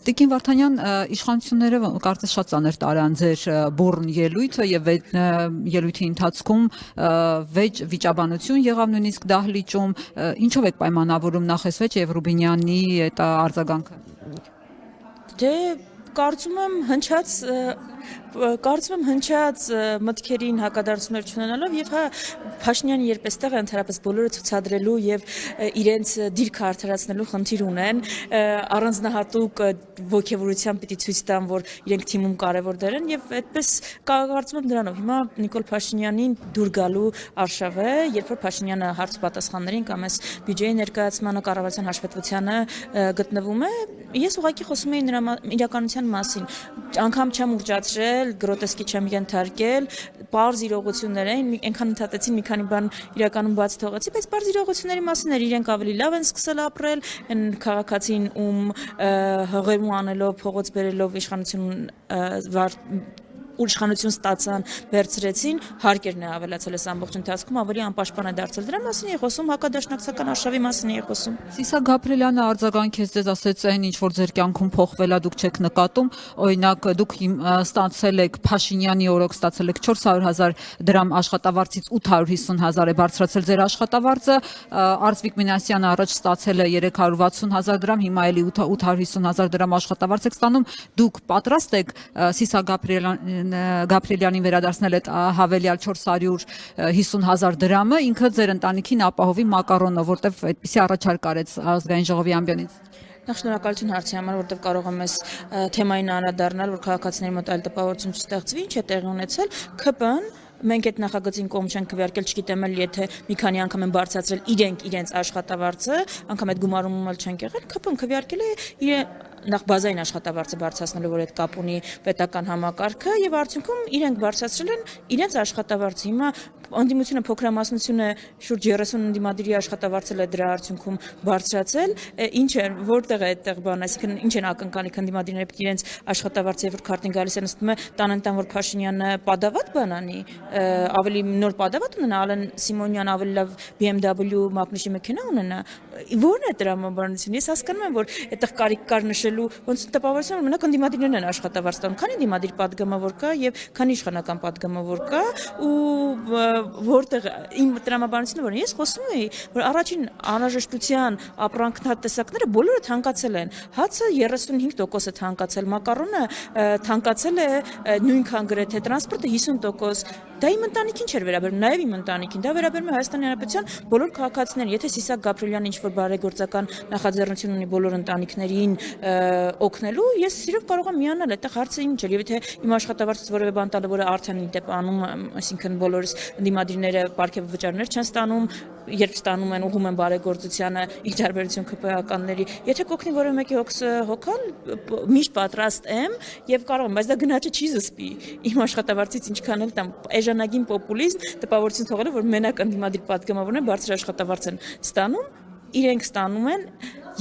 Տիկին Վարդանյան, իշխանությունները կարծես շատ ծանր տարան ձեր բուռն ելույթը եւ այդ ելույթի ընթացքում վեճ վիճաբանություն եղավ նույնիսկ դահլիճում, ինչով եք պայմանավորում նախ այս վեճը եւ Ռուբինյանի այդ արձագանքը։ Դե կարծում եմ հնչած մտքերին հակադարձություններ չունենալով եւ Փաշինյանը երբ էստեղ է ընդհանրապես բոլորը ցուցադրելու եւ իրենց դիրքը արդարացնելու խնդիր ունեն, առանձնահատուկ ոգևորությամբ պիտի ցույց տան, որ իրենք թիմում կարևոր դեր են եւ այդպես կարծում եմ դրանով հիմա Նիկոլ Փաշինյանին դուր գալու արշավ է, երբ որ Փաշինյանը հարց պատասխաններին կամ այս բյուջեի ներկայացմանը կառավարության հաշվետվությանը գտնվում է, ես ուղղակի խոսում եի նրա իրականության մասին, անգամ չեմ ուռճացրել, գրոտեսկի չեմ ենթարկել, պարզ իրողություններ են, այնքան ընդհատեցին մի քանի բան իրականում բաց թողեցի, բայց պարզ իրողությունների մասին էր, իրենք ավելի լավ են սկսել ապրել, այն քաղաքացին հղերու անելով, փողոց բերելով իշխանություն ստացան, վերցրեցին, հարկերն է ավելացել այս ամբողջ ընթացքում, ավելի անպաշտպան է դարձել դրա մասին է խոսում, հակադաշնակցական արշավի մասին է խոսում։ Սիսակ Գաբրիելյանը արձագանքեց ձեզ, ասեց այն ինչ որ ձեր կյանքում փոխվել է, դուք չեք նկատում, օրինակ դուք ստացել եք Փաշինյանի օրոք ստացել եք 400,000 դրամ աշխատավարձից 850,000 է բարձրացել ձեր աշխատավարձը, Արծվիկ Մինասյանը առաջ ստացել է 360,000 դրամ, հիմա էլի 850,000 դրամ աշխատավարձ եք ստանում, դուք պատրաստ եք Սիսակ Գաբրիելյանին վերադարձնել այդ հավելյալ 450,000 դրամը, ինքը ձեր ընտանիքին ապահովի մակարոնով, որտեվ այդպիսի առաջարկ արեց ազգային ժողովի ամբիոնից։ Նախ շնորհակալություն հարցի համար, որտեղ կարող եմ այս թեմային անդրադառնալ, որ քաղաքացիների մոտ այլ տպավորություն չստեղծվի, ինչ է տեղի ունեցել, ԿՊ-ն մենք այդ նախագծին կողմ չենք քվեարկել, չգիտեմ էլ եթե մի քանի անգամ են բարձրացրել իրենց աշխատավարձը, անգամ այդ գումարումում էլ չենք եղել, ԿՊ-ն քվեարկել է նախ բազային աշխատավարձը բարձրացնելու, որ այդ կապ ունի պետական համակարգը եւ արդյունքում իրենք բարձրացրել են իրենց աշխատավարձը։ Հիմա անդիմությունը փոքրամասնությունը շուրջ 30 ընդդիմադիրի աշխատավարձել է դրա արդյունքում բարձրացել, ինչ է որտեղ է այդտեղ բան, այսինքն ինչ են ակնկալի քանդիմադիրները պիտի իրենց աշխատավարձը եւ որ քարտին գալիս են ըստում է տան որ Փաշինյանը падավատ բանանի, ավելի նոր падավատ ունենա, Ալեն Սիմոնյան ավելի լավ BMW մակնիշի մեքենա ունենա, որն է տրամաբանությունը։ Ես հասկանում եմ, որ այդտեղ կարիք կար նշելու, ոնց տպավորություն որ մենակ ընդդիմադիրներն են աշխատավարձ տանում, քանի ընդդիմադիր падգամավոր կա եւ քանի իշխանական падգամավոր կա ու որտեղ իմ տրամաբանությունը որ ես խոսում էի, որ առաջին անհրաժեշտության ապրանքատեսակները բոլորը թանկացել են, հացը 35% է թանկացել, մակարոնը թանկացել է նույնքան գրեթե, տրանսպորտը 50%, դա իմ ընտանիքին չէր վերաբերում, նաեւ իմ ընտանիքին, դա վերաբերում է Հայաստանի Հանրապետության բոլոր քաղաքացիներին, եթե Սիսակ Գաբրիելյանը ինչ-որ բարեգործական նախաձեռնություն ունի բոլոր ընտանիքներին օգնելու, ես սիրով կարող եմ միանալ, այդտեղ հարցը ինչ է, եւ եթե իմ աշխատավարձից որևէ բան տալը, որը արդեն դեպ անում, այսինքն բոլորս ընդդիմադիրները պարգև վճարներ չեն ստանում, երբ ստանում են ուղում են բարեգործությանը ի տարբերություն ԿՊ-ականների, եթե կօգնի որևէ մեկի հոգսը հոգալ, միշտ պատրաստ եմ եւ կարող եմ, բայց դա գնաճը չի զսպի։ Իմ աշխատավարձից ինչքան էլ տամ, էժանագին պոպուլիզմ տպավորություն թողելով, որ մենակ ընդդիմադիր падգամավորները բարձր աշխատավարձ են ստանում, իրենք ստանում են,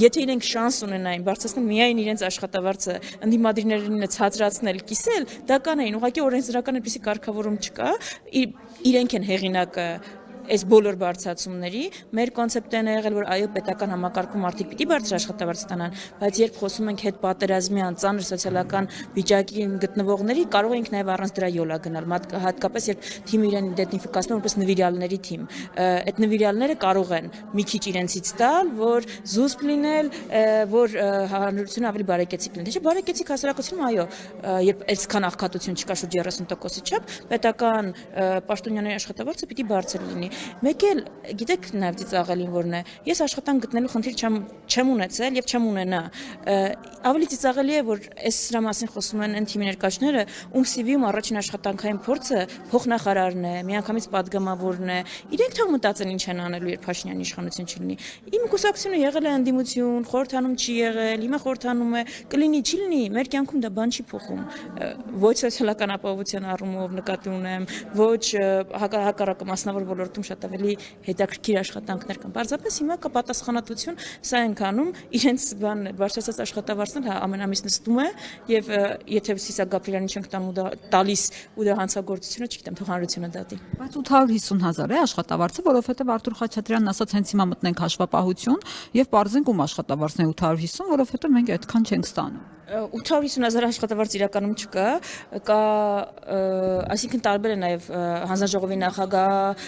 եթե իրենք շանս ունենային բարձրացնել միայն իրենց աշխատավարձը, ընդդիմադիրներին ցածրացնել, կիսել, դա կանային, ուղղակի օրենսդրական այդպիսի կարգավորում չկա, իրենք են հեղինակը այս բոլոր բարձրացումների, մեր կոնցեպտն է եղել, որ այո, պետական համակարգում մարդիկ պիտի բարձր աշխատավարձ ստանան, բայց երբ խոսում ենք հետ պատերազմյան ծանր սոցիալական վիճակի գտնվողների, կարող ենք նաև առանց դրա յոլա գնալ, հատկապես երբ թիմը իրեն իդենտիֆիկացնում որպես նվիրյալների թիմ, այդ նվիրյալները կարող են մի քիչ իրենցից տալ, որ զուսպ լինել, որ հանրությունը ավելի բարեկեցիկ լինի, թե բարեկեցիկ հասարակությունում այո, երբ այսքան աղքատություն չկա շուրջ 30%-ի չափ, պետական պաշտոնյաների աշխատավարձը պիտի բարձր լինի։ Մեկ էլ գիտեք նաև ծիծաղելին որն է, ես աշխատանք գտնելու խնդիր չեմ ունեցել եւ չեմ ունենա, ավելի ծիծաղելի է որ այս սրա մասին խոսում են այն թիմի ներկայացները, ում CV-ում առաջին աշխատանքային փորձը փոխնախարարն է, միանգամից падգամավորն է, իրենք թող մտածեն ինչ են անելու երբ Փաշինյանի իշխանություն չլինի։ Իմ կուսակցությունը եղել է ընդդիմություն, խորհրդանում չի եղել, հիմա խորհրդանում է, կլինի, չի լինի, մեր կյանքում դա բան չի փոխում, ոչ սոցիալական ապահովության առումով նկատի ունեմ, ոչ հակառակը մասնավոր ոլորտում շատ ավելի հետաքրքիր աշխատանքներ կան։ Պարզապես հիմա կա պատասխանատվություն, սա ենք անում, իրենց բարձրացած աշխատավարձն ամենամիս նստում է եւ եթե Սիսակ Գաբրիելյանին չենք տալիս ու դա հանցագործությունը, չգիտեմ, թող հանրությունը դատի։ Բայց 850,000 է աշխատավարձը, որովհետեւ Արթուր Խաչատրյանն ասաց հենց հիմա մտնենք հաշվապահություն եւ parzենք ում աշխատավարձն է 850, որովհետեւ մենք այդքան չենք ստանում։ 850,000 աշխատավարձ իրականում չկա, կա, այսինքն տարբեր է նաև հանձնաժողովի նախագահ,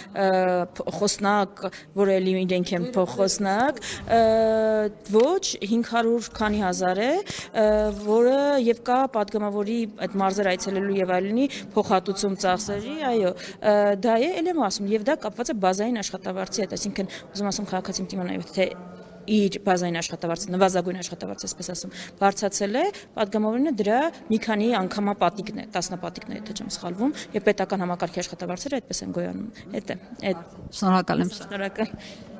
խոսնակ, որը էլի իրենք են փոխխոսնակ, ոչ 500 քանի հազար է, որը եւ կա падգամավորի այդ մարզեր այցելելու եւ այլնի փոխհատուցում ծախսերի, այո, դա է, ել եմ ասում, եւ դա կապված է բազային աշխատավարձի հետ, այսինքն ուզում ասում քաղաքացին դիմանայով թե իր բազային աշխատավարձը, նվազագույն աշխատավարձը, այսպես ասում, բարձրացել է, падգամավորինը դրա մի քանի անգամա պատիկն է, 10 պատիկն է, եթե չեմ սխալվում, եւ պետական համակարգի աշխատավարձերը այդպես են գոյանում։ Հետ է։ Շնորհակալ եմ։ Շնորհակալ։